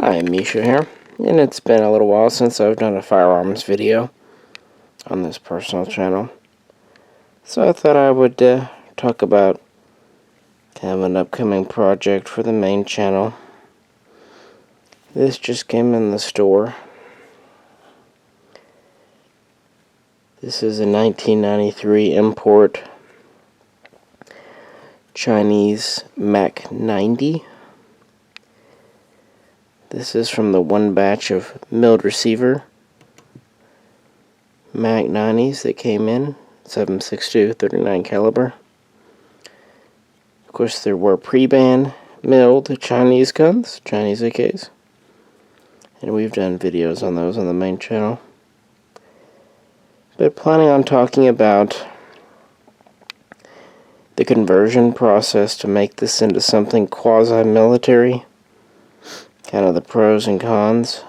Hi, Misha here, and it's been a little while since I've done a firearms video on this personal channel, so I thought I would talk about kind of an upcoming project for the main channel. This just came in the store. This is a 1993 import Chinese MAK90. This is from the one batch of milled receiver MAK90s that came in, 7.62 39 caliber. Of course, there were pre-ban milled Chinese guns, Chinese AKs, and we've done videos on those on the main channel. But planning on talking about the conversion process to make this into something quasi-military, kind of the pros and cons.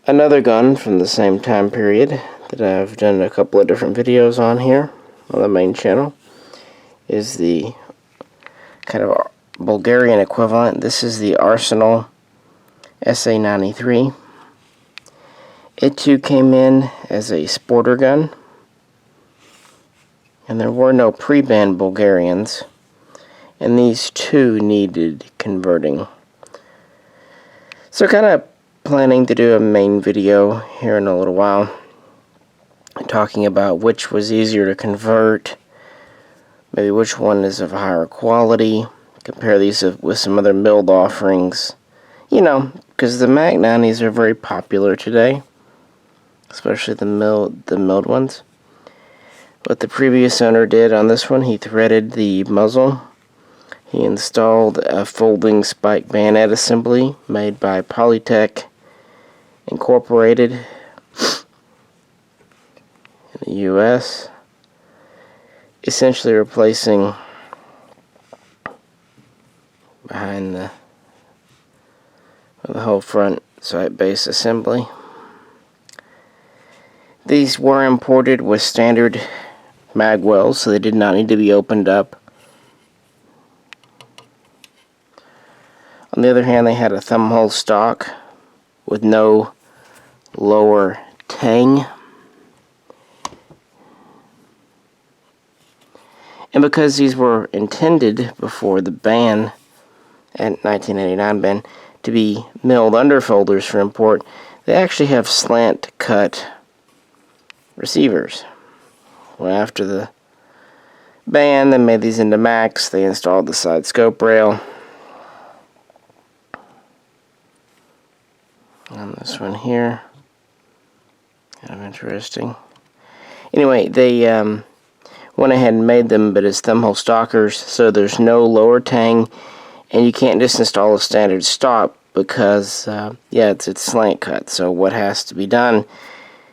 Another gun from the same time period that I've done a couple of different videos on here on the main channel is the kind of Bulgarian equivalent. This is the Arsenal SA93. It too came in as a sporter gun, and there were no pre-ban Bulgarians, and these two needed converting. So kind of planning to do a main video here in a little while, talking about which was easier to convert, maybe which one is of higher quality, compare these with some other milled offerings, you know, because the MAK90s are very popular today, especially the milled ones. What the previous owner did on this one, he threaded the muzzle. He installed a folding spike bayonet assembly made by Polytech Incorporated in the US, essentially replacing behind the whole front sight base assembly. These were imported with standard mag wells, so they did not need to be opened up. On the other hand, they had a thumbhole stock with no lower tang. And because these were intended before the ban, and 1989 ban, to be milled underfolders for import, they actually have slant cut receivers. Well, after the ban, they made these into MAKs. They installed the side scope rail. On this one here, kind of interesting. Anyway, they went ahead and made them, but as thumbhole stockers, so there's no lower tang, and you can't just install a standard stock because, yeah, it's slant cut. So what has to be done?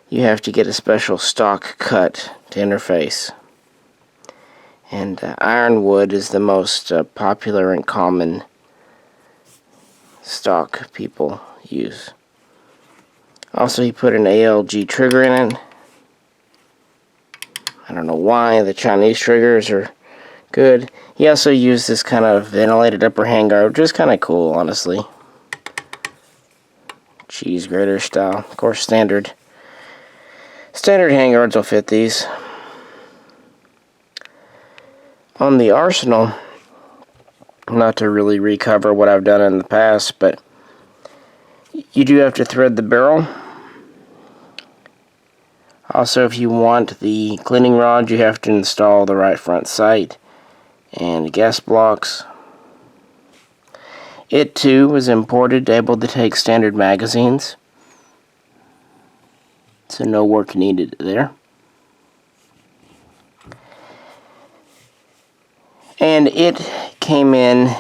You have to get a special stock cut to interface. And ironwood is the most popular and common stock people use. Also, he put an ALG trigger in it. I don't know why. The Chinese triggers are good. He also used this kind of ventilated upper handguard, which is kind of cool, honestly. Cheese grater style. Of course, standard handguards will fit these. On the Arsenal, not to really recover what I've done in the past, but you do have to thread the barrel. Also, if you want the cleaning rod, you have to install the right front sight and gas blocks. It too was imported, able to take standard magazines, so no work needed there. And it came in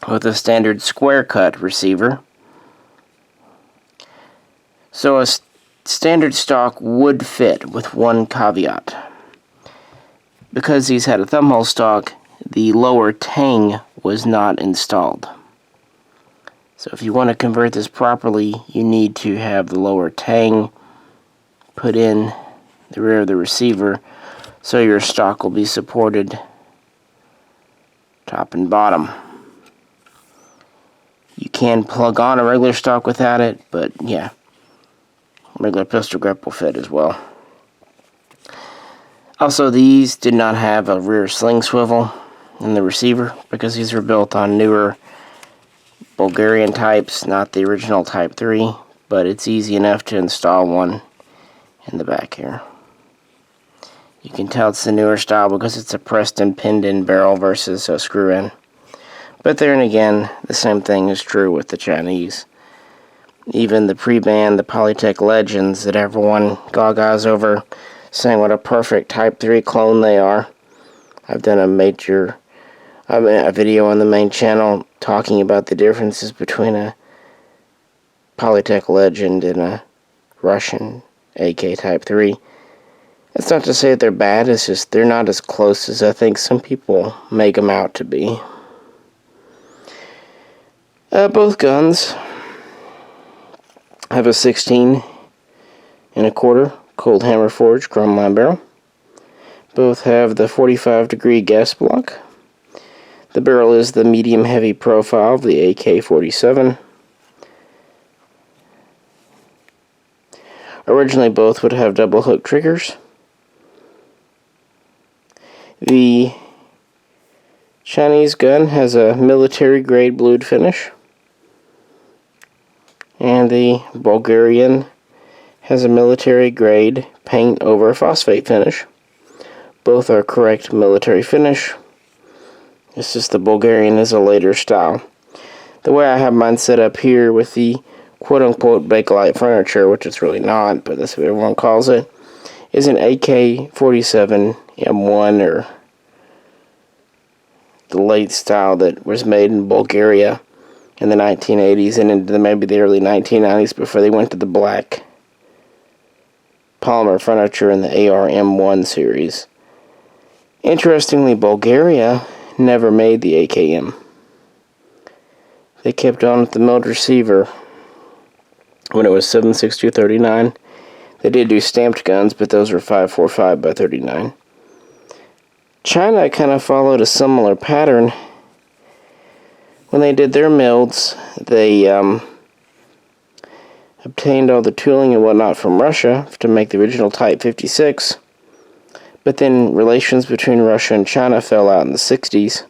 with a standard square cut receiver. So a standard stock would fit, with one caveat. Because these had a thumbhole stock, the lower tang was not installed. So if you want to convert this properly, you need to have the lower tang put in the rear of the receiver, so your stock will be supported top and bottom. can plug on a regular stock without it, but yeah, regular pistol grip will fit as well. Also, these did not have a rear sling swivel in the receiver because these were built on newer Bulgarian types, not the original Type 3, but it's easy enough to install one in the back here. You can tell it's the newer style because it's a pressed and pinned in barrel versus a screw in. But then again, the same thing is true with the Chinese. Even the pre-band, the Polytech Legends that everyone gawgaws over, saying what a perfect Type 3 clone they are. I've done a video on the main channel talking about the differences between a Polytech Legend and a Russian AK Type 3. It's not to say that they're bad, it's just they're not as close as I think some people make them out to be. Both guns have a 16 1/4 cold hammer forged chrome line barrel. Both have the 45-degree gas block. The barrel is the medium heavy profile of the AK-47. Originally both would have double hook triggers. The Chinese gun has a military grade blued finish, and the Bulgarian has a military grade paint over phosphate finish. Both are correct military finish. It's just the Bulgarian is a later style. The way I have mine set up here with the quote-unquote Bakelite furniture, which it's really not, but that's what everyone calls it, is an AK-47 M1, or the late style that was made in Bulgaria in the 1980s and into maybe the early 1990s before they went to the black polymer furniture in the AR M1 series. Interestingly, Bulgaria never made the AKM. They kept on with the milled receiver when it was 7.62-39. They did do stamped guns, but those were 5.45 by 39. China kind of followed a similar pattern. When they did their milds, they obtained all the tooling and whatnot from Russia to make the original Type 56. But then relations between Russia and China fell out in the 60s.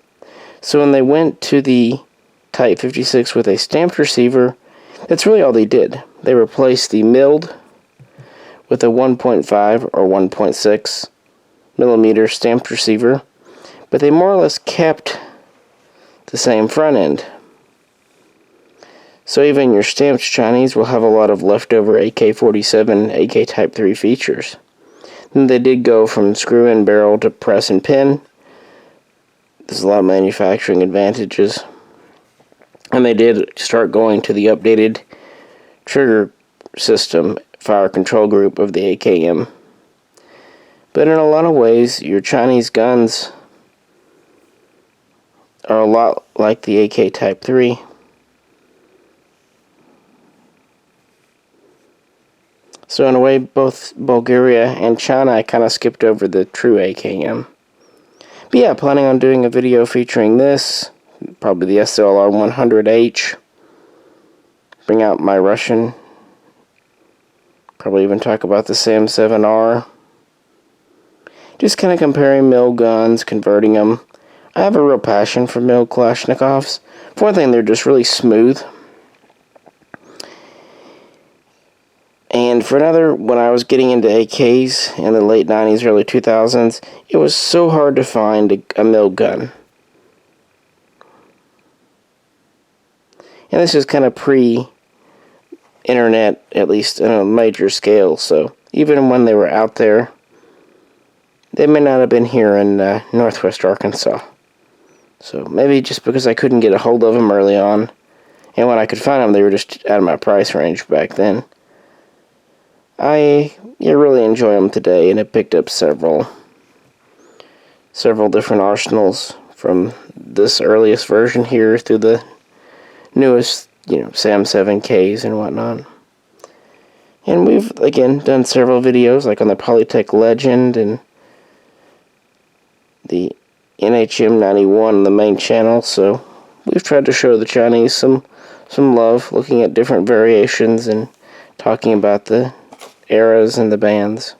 So when they went to the Type 56 with a stamped receiver, that's really all they did. They replaced the milled with a 1.5 or 1.6 millimeter stamped receiver, but they more or less kept the same front end. So even your stamped Chinese will have a lot of leftover AK-47, AK Type 3 features. And they did go from screw-in barrel to press and pin. There's a lot of manufacturing advantages. And they did start going to the updated trigger system, fire control group of the AKM. But in a lot of ways, your Chinese guns are a lot like the AK Type 3. So in a way, both Bulgaria and China, I kind of skipped over the true AKM. But yeah, planning on doing a video featuring this, probably the SLR 100H, bring out my Russian, probably even talk about the SAM 7R. Just kind of comparing mill guns, converting them. I have a real passion for mill Kalashnikovs. For one thing, they're just really smooth. And for another, when I was getting into AKs in the late 90s, early 2000s, it was so hard to find a mill gun. And this is kind of pre-internet, at least on a major scale, so even when they were out there, they may not have been here in northwest Arkansas. So maybe just because I couldn't get a hold of them early on, and when I could find them, they were just out of my price range back then. I really enjoy them today, and have picked up several different arsenals from this earliest version here through the newest, SAM 7Ks and whatnot. And we've, again, done several videos, like on the Polytech Legend and the NHM91 on the main channel, so we've tried to show the Chinese some some love looking at different variations and talking about the eras and the bands.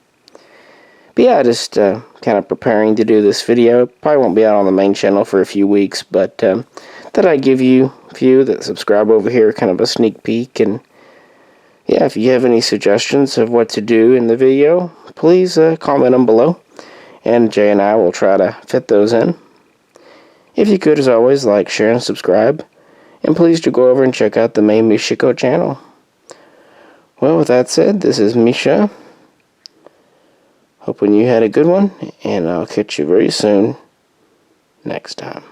But yeah, just kind of preparing to do this video. Probably won't be out on the main channel for a few weeks, but thought I'd give you a few that subscribe over here kind of a sneak peek. And yeah, if you have any suggestions of what to do in the video, please comment them below, and Jay and I will try to fit those in. If you could, as always, like, share, and subscribe. And please do go over and check out the main Mishaco channel. Well, with that said, this is Misha. Hoping you had a good one, and I'll catch you very soon next time.